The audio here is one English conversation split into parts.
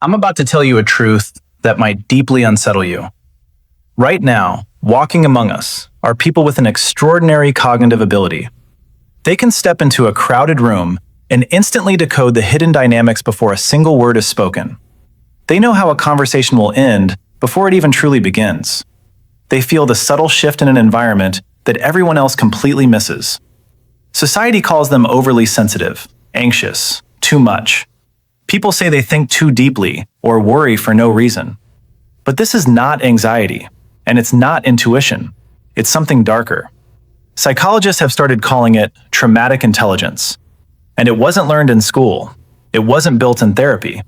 I'm about to tell you a truth that might deeply unsettle you. Right now, walking among us are people with an extraordinary cognitive ability. They can step into a crowded room and instantly decode the hidden dynamics before a single word is spoken. They know how a conversation will end before it even truly begins. They feel the subtle shift in an environment that everyone else completely misses. Society calls them overly sensitive, anxious, too much. People say they think too deeply or worry for no reason. But this is not anxiety, and it's not intuition. It's something darker. Psychologists have started calling it traumatic intelligence. And it wasn't learned in school. It wasn't built in therapy.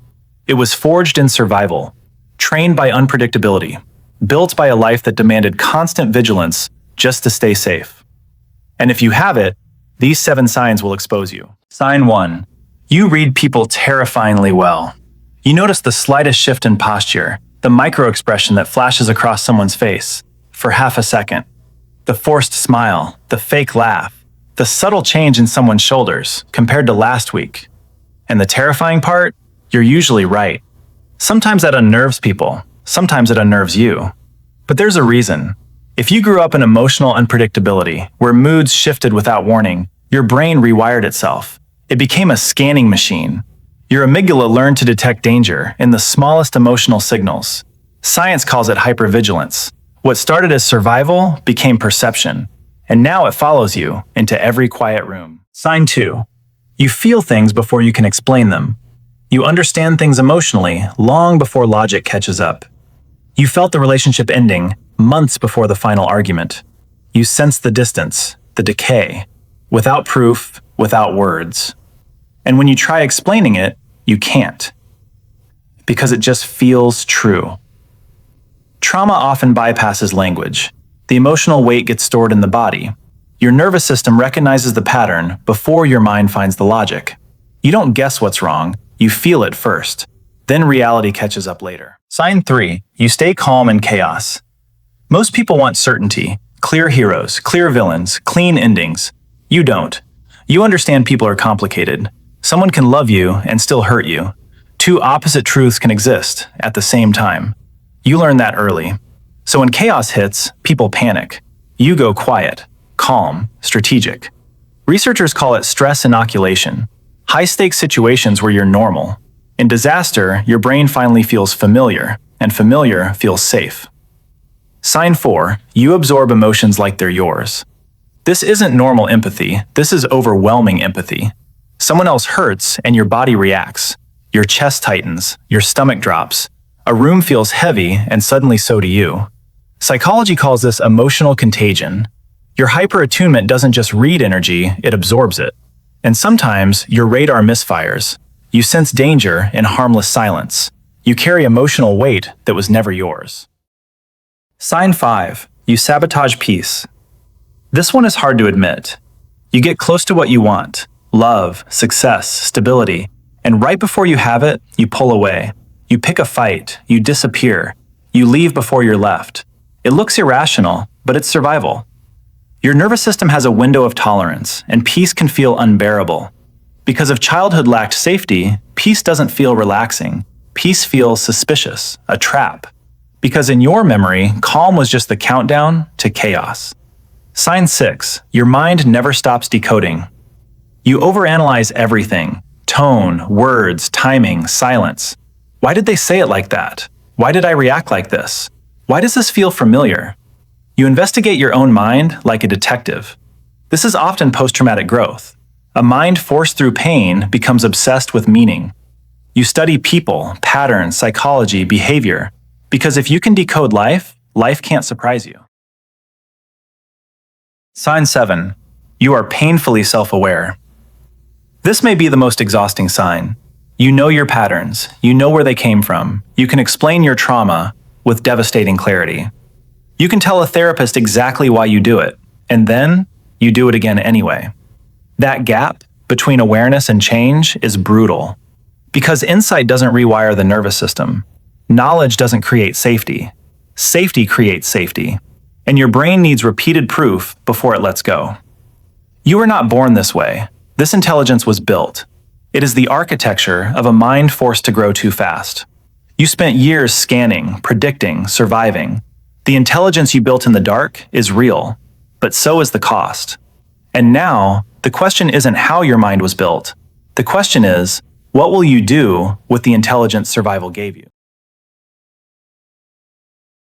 It was forged in survival, trained by unpredictability, built by a life that demanded constant vigilance just to stay safe. And if you have it, these 7 signs will expose you. Sign 1. You read people terrifyingly well. You notice the slightest shift in posture, the micro-expression that flashes across someone's face for half a second, the forced smile, the fake laugh, the subtle change in someone's shoulders compared to last week. And the terrifying part? You're usually right. Sometimes that unnerves people, sometimes it unnerves you. But there's a reason. If you grew up in emotional unpredictability, where moods shifted without warning, your brain rewired itself. It became a scanning machine. Your amygdala learned to detect danger in the smallest emotional signals. Science calls it hypervigilance. What started as survival became perception, and now it follows you into every quiet room. Sign 2. You feel things before you can explain them. You understand things emotionally long before logic catches up. You felt the relationship ending months before the final argument. You sense the distance, the decay, without proof, without words. And when you try explaining it, you can't. Because it just feels true. Trauma often bypasses language. The emotional weight gets stored in the body. Your nervous system recognizes the pattern before your mind finds the logic. You don't guess what's wrong, you feel it first. Then reality catches up later. Sign 3. You stay calm in chaos. Most people want certainty, clear heroes, clear villains, clean endings. You don't. You understand people are complicated. Someone can love you and still hurt you. 2 opposite truths can exist at the same time. You learn that early. So when chaos hits, people panic. You go quiet, calm, strategic. Researchers call it stress inoculation. High-stakes situations where you're normal. In disaster, your brain finally feels familiar, and familiar feels safe. Sign 4. You absorb emotions like they're yours. This isn't normal empathy, this is overwhelming empathy. Someone else hurts and your body reacts. Your chest tightens, your stomach drops. A room feels heavy and suddenly so do you. Psychology calls this emotional contagion. Your hyperattunement doesn't just read energy, it absorbs it. And sometimes your radar misfires. You sense danger in harmless silence. You carry emotional weight that was never yours. Sign 5. You sabotage peace. This one is hard to admit. You get close to what you want. Love, success, stability. And right before you have it, you pull away. You pick a fight. You disappear. You leave before you're left. It looks irrational, but it's survival. Your nervous system has a window of tolerance, and peace can feel unbearable. Because if childhood lacked safety, peace doesn't feel relaxing. Peace feels suspicious, a trap. Because in your memory, calm was just the countdown to chaos. Sign 6. Your mind never stops decoding. You overanalyze everything. Tone, words, timing, silence. Why did they say it like that? Why did I react like this? Why does this feel familiar? You investigate your own mind like a detective. This is often post-traumatic growth. A mind forced through pain becomes obsessed with meaning. You study people, patterns, psychology, behavior. Because if you can decode life, life can't surprise you. Sign 7. You are painfully self-aware. This may be the most exhausting sign. You know your patterns. You know where they came from. You can explain your trauma with devastating clarity. You can tell a therapist exactly why you do it, and then you do it again anyway. That gap between awareness and change is brutal. Because insight doesn't rewire the nervous system. Knowledge doesn't create safety. Safety creates safety. And your brain needs repeated proof before it lets go. You were not born this way. This intelligence was built. It is the architecture of a mind forced to grow too fast. You spent years scanning, predicting, surviving. The intelligence you built in the dark is real, but so is the cost. And now, the question isn't how your mind was built. The question is, what will you do with the intelligence survival gave you?